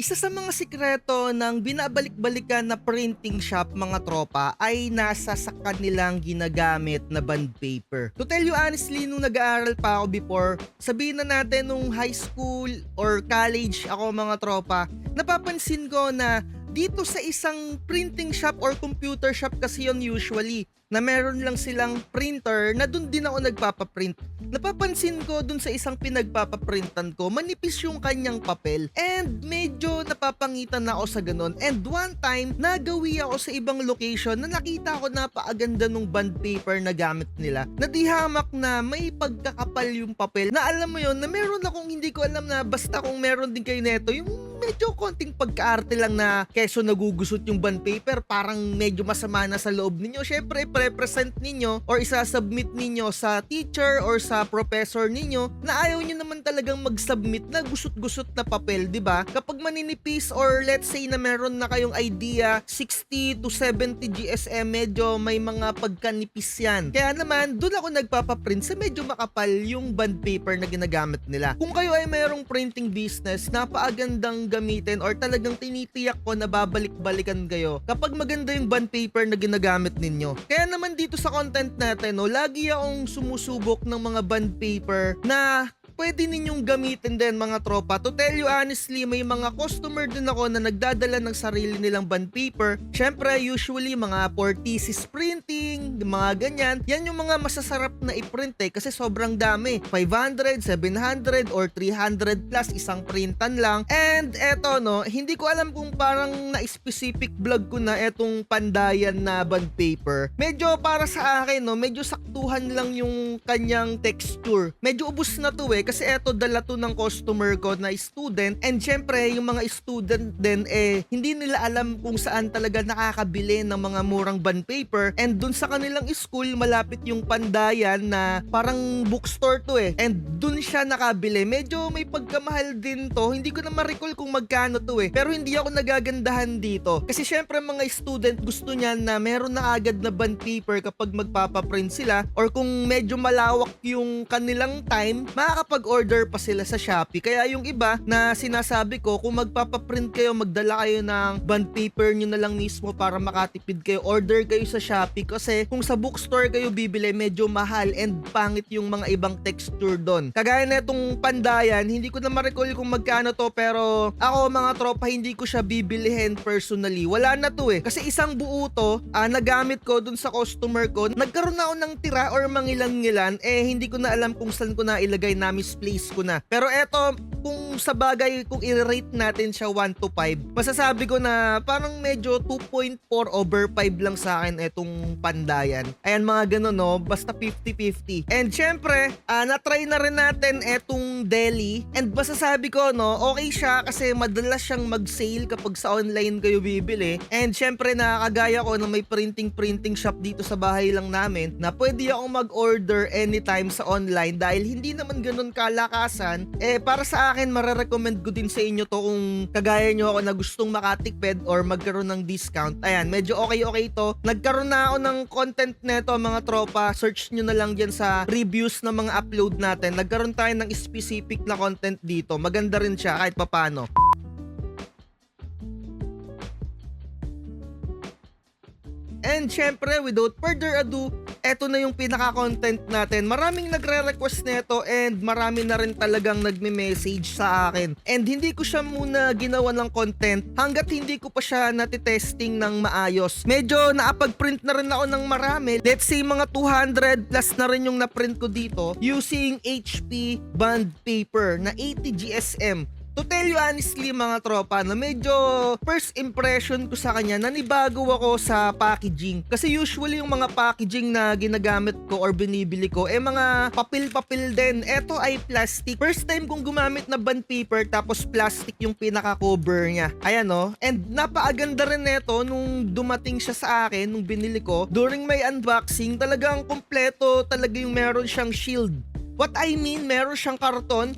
Isa sa mga sikreto ng binabalik-balikan na printing shop mga tropa ay nasa sa kanilang ginagamit na bond paper. To tell you honestly, nung nag-aaral pa ako before, sabihin na natin nung high school or college ako mga tropa, napapansin ko na dito sa isang printing shop or computer shop kasi yun usually, na meron lang silang printer na dun din ako nagpapaprint. Napapansin ko dun sa isang pinagpapaprintan ko, manipis yung kanyang papel and medyo napapangitan na ako sa ganun. And one time, nagawi ako sa ibang location na nakita ko napakaganda nung bond paper na gamit nila. Nadihamak na may pagkakapal yung papel na alam mo yon na meron akong hindi ko alam na basta kung meron din kayo neto, yung medyo konting pagkaarte lang na keso nagugusot yung bond paper, parang medyo masama na sa loob ninyo. Syempre, present ninyo or isasubmit ninyo sa teacher or sa professor ninyo na ayaw nyo naman talagang mag-submit na gusot-gusot na papel, di ba? Kapag maninipis or let's say na meron na kayong idea, 60 to 70 GSM, medyo may mga pagkanipis yan. Kaya naman, doon ako nagpapaprint sa medyo makapal yung bond paper na ginagamit nila. Kung kayo ay mayroong printing business, napaagandang gamitin or talagang tinitiyak ko na babalik-balikan kayo kapag maganda yung bond paper na ginagamit ninyo. Kaya naman dito sa content natin, no, lagi akong sumusubok ng mga bond paper na pwede ninyong gamitin din mga tropa. To tell you honestly, may mga customer din ako na nagdadala ng sarili nilang bond paper. Syempre, usually mga for thesis printing, mga ganyan. Yan yung mga masasarap na i-print kasi sobrang dami. 500, 700, or 300 plus isang printan lang. And eto no, hindi ko alam kung parang na-specific vlog ko na etong pandayan na bond paper. Medyo para sa akin no, medyo saktuhan lang yung kanyang texture. Medyo ubos na to kasi eto dala to ng customer ko na student, and syempre yung mga student din hindi nila alam kung saan talaga nakakabili ng mga murang bond paper, and dun sa kanilang school malapit yung pandayan na parang bookstore to and dun siya nakabili. Medyo may pagkamahal din to, hindi ko na ma-recall kung magkano to pero hindi ako nagagandahan dito kasi syempre mga student gusto niyan na meron na agad na bond paper kapag magpapaprint sila, or kung medyo malawak yung kanilang time, makakapag-order pa sila sa Shopee. Kaya yung iba na sinasabi ko, kung magpapaprint kayo, magdala kayo ng bond paper nyo na lang mismo para makatipid kayo, order kayo sa Shopee kasi kung sa bookstore kayo bibili, medyo mahal and pangit yung mga ibang texture doon. Kagaya na itong pandayan, hindi ko na ma-recall kung magkano to, pero ako mga tropa, hindi ko siya bibilihin personally. Wala na to kasi isang buo to, nagamit ko dun sa customer ko. Nagkaroon na ako ng tira or mangilan-ngilan, hindi ko na alam kung saan ko na ilagay, na misplace ko na. Pero eto, kung sa bagay, kung i-rate natin siya 1 to 5, masasabi ko na parang medyo 2.4 over 5 lang sa akin etong pandayan. Ayan mga ganun no, basta 50-50. And syempre, na-try na rin natin etong deli, and masasabi ko no, okay siya kasi madalas siyang mag-sale kapag sa online kayo bibili. And syempre nakakagaya ko na may printing shop dito sa bahay lang namin na pwede akong mag-order anytime sa online dahil hindi naman ganun kalakasan. Para sa akin, marerecommend ko din sa inyo to kung kagaya nyo ako na gustong makatipid or magkaroon ng discount. Ayan, medyo okay to. Nagkaroon na ako ng content neto mga tropa. Search nyo na lang dyan sa reviews ng mga upload natin. Nagkaroon tayo ng specific na content dito. Maganda rin siya kahit papano. And syempre, without further ado, eto na yung pinaka-content natin. Maraming nagre-request nito and marami na rin talagang nagme-message sa akin. And hindi ko siya muna ginawa ng content hanggat hindi ko pa siya natitesting ng maayos. Medyo nakapag-print na rin ako ng marami. Let's say mga 200 plus na rin yung na-print ko dito using HP bond paper na 80 GSM. To tell you honestly mga tropa, na medyo first impression ko sa kanya, nanibago ako sa packaging. Kasi usually yung mga packaging na ginagamit ko or binibili ko, mga papel-papel din. Eto ay plastic. First time kong gumamit na bond paper tapos plastic yung pinaka-cover niya. Ayan no. And napaaganda rin neto nung dumating siya sa akin, nung binili ko. During my unboxing, talagang kompleto talaga yung meron siyang shield. What I mean, meron siyang karton,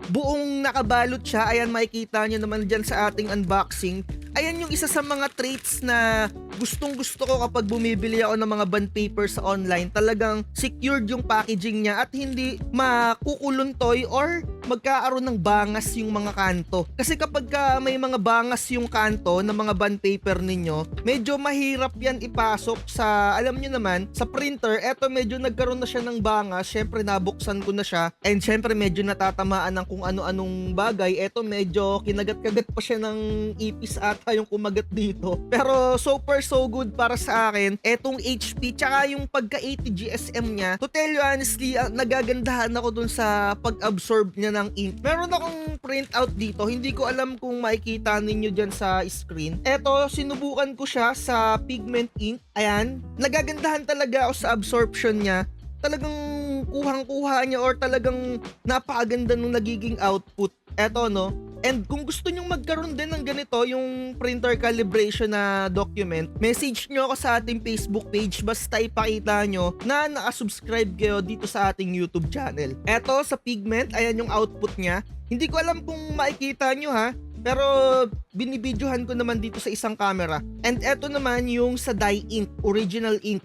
buong nakabalot siya. Ayan, makikita nyo naman dyan sa ating unboxing. Ayan yung isa sa mga traits na gustong gusto ko kapag bumibili ako ng mga bond paper sa online. Talagang secured yung packaging niya at hindi makukuluntoy or magkakaroon ng bangas yung mga kanto. Kasi kapag may mga bangas yung kanto ng mga bond paper ninyo, medyo mahirap yan ipasok sa, alam nyo naman, sa printer. Eto medyo nagkaroon na siya ng bangas, syempre nabuksan ko na siya, and syempre medyo natatamaan ng kung ano-anong bagay. Eto medyo kinagat-kagat pa siya ng ipis ata yung kumagat dito. Pero so far so good para sa akin. Etong HP, tsaka yung pagka 80 GSM niya, to tell you honestly, nagagandahan ako dun sa pag-absorb niya ng ink. Meron akong printout dito, hindi ko alam kung makikita ninyo dyan sa screen. Eto, sinubukan ko siya sa pigment ink. Ayan, nagagandahan talaga ako sa absorption niya. Talagang kuhang-kuha niya or talagang napakaganda nung nagiging output. Eto no. And kung gusto nyong magkaroon din ng ganito, yung printer calibration na document, message nyo ako sa ating Facebook page basta ipakita nyo na nakasubscribe kayo dito sa ating YouTube channel. Eto sa pigment, ayan yung output niya. Hindi ko alam kung makikita nyo ha, pero binibidyohan ko naman dito sa isang camera. And eto naman yung sa dye ink, original ink.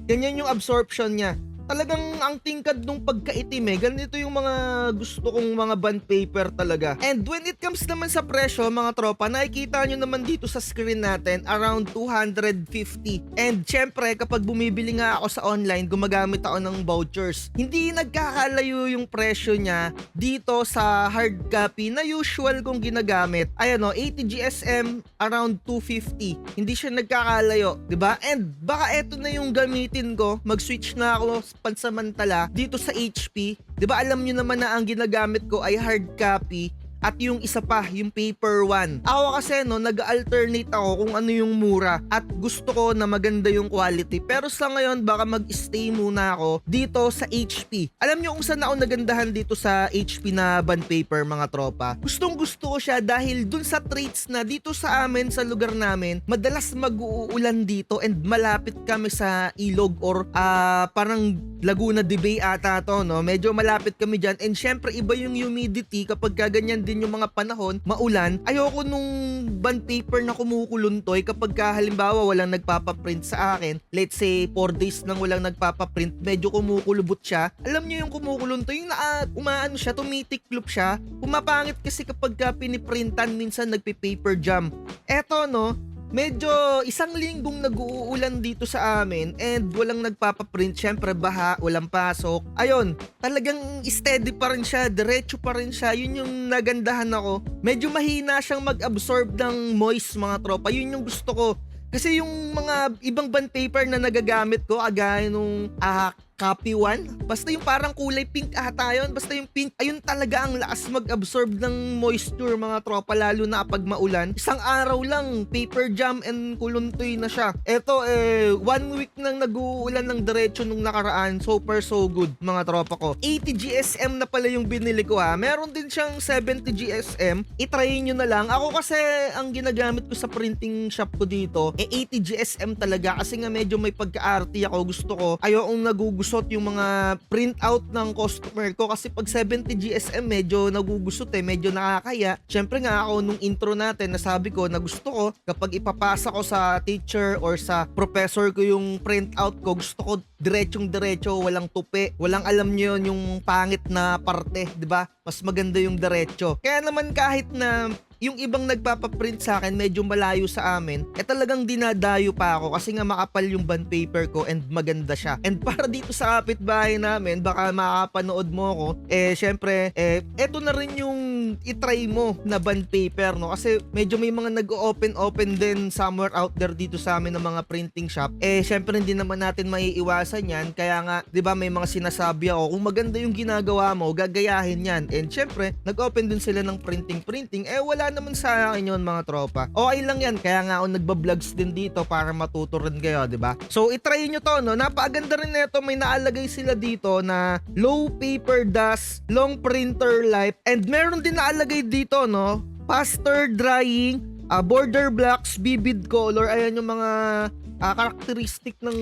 Ganyan yung absorption niya. Talagang ang tingkad nung pagkaitim Ganito yung mga gusto kong mga bond paper talaga. And when it comes naman sa presyo mga tropa, nakikita nyo naman dito sa screen natin around 250. And syempre kapag bumibili nga ako sa online, gumagamit ako ng vouchers. Hindi nagkakalayo yung presyo niya dito sa hard copy na usual kong ginagamit. Ayan 80 GSM around 250. Hindi siya nagkakalayo, 'di ba? And baka eto na yung gamitin ko, mag-switch na ako pansamantala dito sa HP. 'Di ba alam niyo naman na ang ginagamit ko ay hard copy at yung isa pa, yung paper one. Ako kasi nag-alternate ako kung ano yung mura at gusto ko na maganda yung quality. Pero sa ngayon baka mag-stay muna ako dito sa HP. Alam niyo kung saan ako nagandahan dito sa HP na bond paper mga tropa? Gustong gusto ko siya dahil dun sa traits na dito sa amin sa lugar namin, madalas mag-uulan dito and malapit kami sa ilog or parang Laguna de Bay ata to no. Medyo malapit kami dyan and syempre iba yung humidity kapag ganyan din yung mga panahon, maulan. Ayoko nung bond paper na kumukuluntoy kapag halimbawa walang nagpapaprint sa akin. Let's say 4 days nang walang nagpapaprint, medyo kumukulubot siya. Alam niyo yung kumukuluntoy, yung umaano siya, tumitiklop siya. Pumapangit kasi kapag piniprintan, minsan nagpi-paper jam. Eto no, medyo isang linggong nag-uulan dito sa amin and walang nagpapaprint, syempre baha, walang pasok. Ayun, talagang steady pa rin siya, diretso pa rin siya. Yun yung nagandahan ako. Medyo mahina siyang mag-absorb ng moist mga tropa. Yun yung gusto ko. Kasi yung mga ibang bond paper na nagagamit ko, agaya nung copy 1, basta yung parang kulay pink ata yun, basta yung pink, ayun talaga ang lakas mag-absorb ng moisture mga tropa, lalo na pag maulan. Isang araw lang, paper jam and kuluntoy na siya. Eto 1 week nang nag-uulan ng diretso nung nakaraan, so far so good mga tropa ko. 80 GSM na pala yung binili ko ha, meron din siyang 70 GSM, itry nyo na lang. Ako kasi ang ginagamit ko sa printing shop ko dito, 80 GSM talaga kasi nga medyo may pagka-arty ako, gusto ko, ayokong nagugusot yung mga printout ng customer ko kasi pag 70 GSM medyo nagugusot medyo nakakaya. Syempre nga ako nung intro natin nasabi ko na gusto ko kapag ipapasa ko sa teacher or sa professor ko yung printout ko, gusto ko diretsyong diretso, walang tupi, walang alam niyo yung pangit na parte, 'di ba? Mas maganda yung diretso. Kaya naman kahit na yung ibang nagpapaprint sa akin medyo malayo sa amin, talagang dinadayo pa ako kasi nga makapal yung bond paper ko and maganda siya. And para dito sa kapitbahay namin, baka makapanood mo ako, syempre, eto na rin yung itry mo na bond paper, no? Kasi medyo may mga nag-open din somewhere out there dito sa amin ng mga printing shop. Syempre hindi naman natin maiiwasan yan, kaya nga, di ba may mga sinasabi ako, kung maganda yung ginagawa mo, gagayahin yan. And syempre, nag-open din sila ng printing, wala naman sa akin yun mga tropa. Okay lang yan, kaya nga ako nagba-vlogs din dito para matuto rin kayo, 'di ba? So i-try nyo to, no? Napakaganda rin nito, may naalagay sila dito na low paper dust, long printer life, and meron din naalagay dito, no? Faster drying, border blocks, vivid color. Ayan yung mga karakteristik ng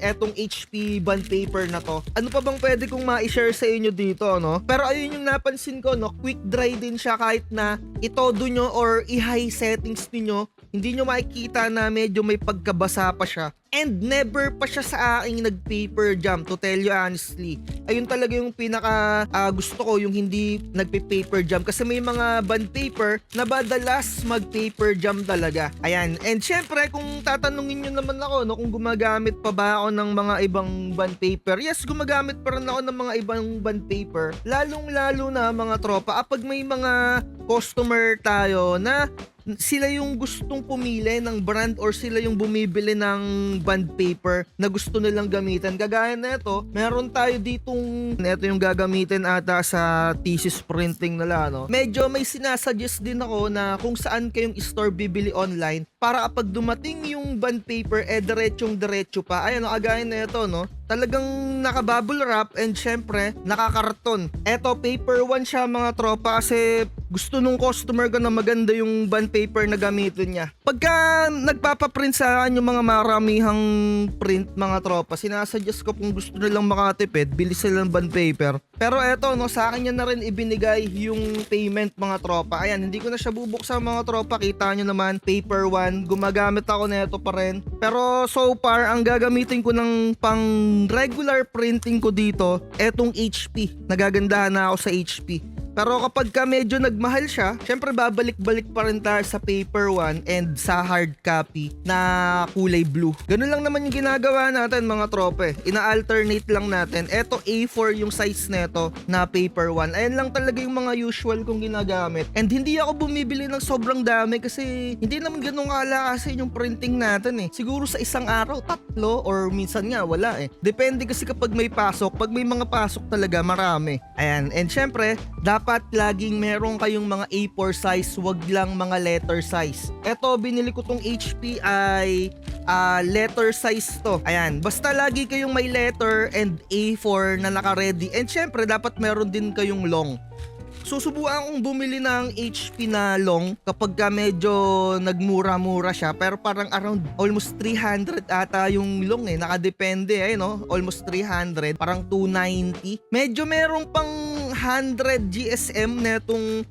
etong HP bond paper na to. Ano pa bang pwede kong ma-share sa inyo dito, no? Pero ayun yung napansin ko, no? Quick dry din siya kahit na itodo nyo or i-high settings niyo, hindi nyo makikita na medyo may pagkabasa pa siya. And never pa siya sa akin nag-paper jam, to tell you honestly. Ayun talaga yung pinaka gusto ko, yung hindi nagpe-paper jam. Kasi may mga bond paper na madalas mag-paper jam talaga. Ayan. And syempre, kung tatanungin nyo naman ako, no, kung gumagamit pa ba ako ng mga ibang bond paper, yes, gumagamit pa rin ako ng mga ibang bond paper. Lalong-lalo na mga tropa, kapag may mga customer tayo na sila yung gustong pumili ng brand or sila yung bumibili ng bond paper na gusto nilang gamitin. Kagaya na ito, meron tayo ditong ito yung gagamitin ata sa thesis printing nila, no? Medyo may sinasuggest din ako na kung saan kayong store bibili online para kapag dumating yung bond paper, diretso pa. Ayan, no, kagaya na ito, no? Talagang naka-bubble wrap and syempre, nakakarton. Eto, paper 1 siya mga tropa kasi gusto nung customer ko na maganda yung bond paper na gamitin niya. Pagka nagpapaprint sa akin yung mga maramihang print mga tropa, sinasuggest ko kung gusto nilang makatipid, bili sila ng bond paper. Pero eto, no, sa akin yan na rin ibinigay yung payment mga tropa. Ayan, hindi ko na siya bubuksan mga tropa. Kita nyo naman, paper 1. Gumagamit ako na ito pa rin. Pero so far, ang gagamitin ko ng pang regular printing ko dito, etong HP. Nagagandahan na ako sa HP. Pero kapag ka medyo nagmahal siya, syempre babalik-balik pa rin tayo sa paper 1 and sa hard copy na kulay blue. Ganun lang naman yung ginagawa natin mga trope. Ina-alternate lang natin. Eto A4 yung size neto na paper 1. Ayan lang talaga yung mga usual kong ginagamit. And hindi ako bumibili ng sobrang dami kasi hindi naman ganun kalakasin yung printing natin eh. Siguro sa isang araw, 3 or minsan nga wala eh. Depende kasi kapag may pasok. Pag may mga pasok talaga, marami. Ayan. And syempre, dapat laging meron kayong mga A4 size, wag lang mga letter size. Eto, binili ko tong HP ay letter size to. Ayan, basta lagi kayong may letter and A4 na naka-ready. And syempre, dapat meron din kayong long. Susubukan kong bumili ng HP na long kapag ka medyo nagmura-mura siya, pero parang around almost 300 ata yung long eh, nakadepende eh, no? Almost 300, parang 290. Medyo merong pang 100 GSM netong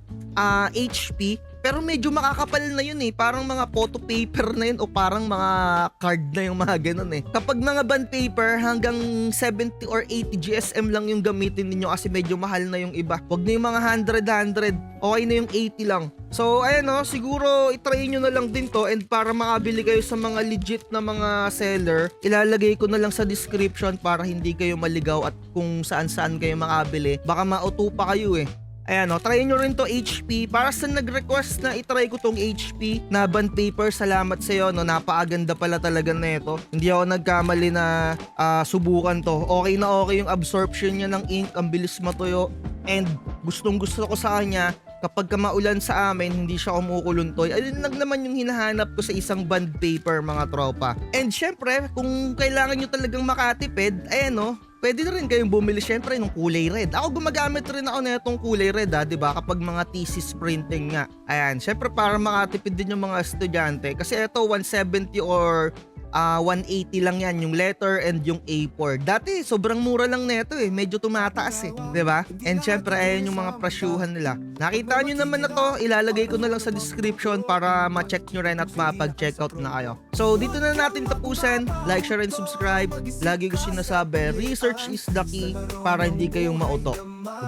HP, pero medyo makakapal na yun eh. Parang mga photo paper na yun o parang mga card na yung mga ganun eh. Kapag mga bond paper, hanggang 70 or 80 GSM lang yung gamitin ninyo kasi medyo mahal na yung iba. Huwag na yung mga 100. Okay na yung 80 lang. So ayan no, siguro itry nyo na lang din to, and para makabili kayo sa mga legit na mga seller, ilalagay ko na lang sa description para hindi kayo maligaw at kung saan-saan kayo makabili. Baka mauto pa kayo eh. Ayan o, try nyo rin to HP. Para sa nag-request na itry ko tong HP na bond paper, salamat sa'yo, no? Napakaganda pala talaga na ito. Hindi ako nagkamali na subukan to. Okay na okay yung absorption niya ng ink, ang bilis matuyo. And gustong gusto ko sa kanya, kapag maulan sa amin, hindi siya kumukuluntoy. Ayun lang naman yung hinahanap ko sa isang bond paper mga tropa. And syempre, kung kailangan nyo talagang makatipid, ayan o, pwede na rin kayong bumili syempre ng kulay red. Ako gumagamit rin ako na itong kulay red diba? Kapag mga thesis printing nga. Ayan, syempre para makatipid din yung mga estudyante. Kasi ito 170 or 180 lang yan yung letter and yung A4. Dati sobrang mura lang nito eh, medyo tumataas eh, 'di ba? And syempre ayan yung mga presyuhan nila. Nakita nyo naman na to, ilalagay ko na lang sa description para ma-check nyo rin at mapag-checkout na kayo. So dito na natin tapusin. Like, share, and subscribe. Lagi ko sinasabi, research is the key para hindi kayong mauto.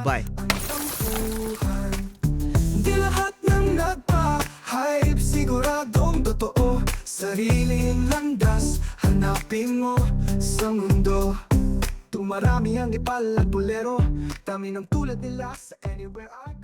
Bye. Di lahat ng nagpa-hype siguradong totoo. Sariling landas hanapin mo sa mundo. Tumarami ang ipal at bolero, dami ng tulad nila sa anywhere I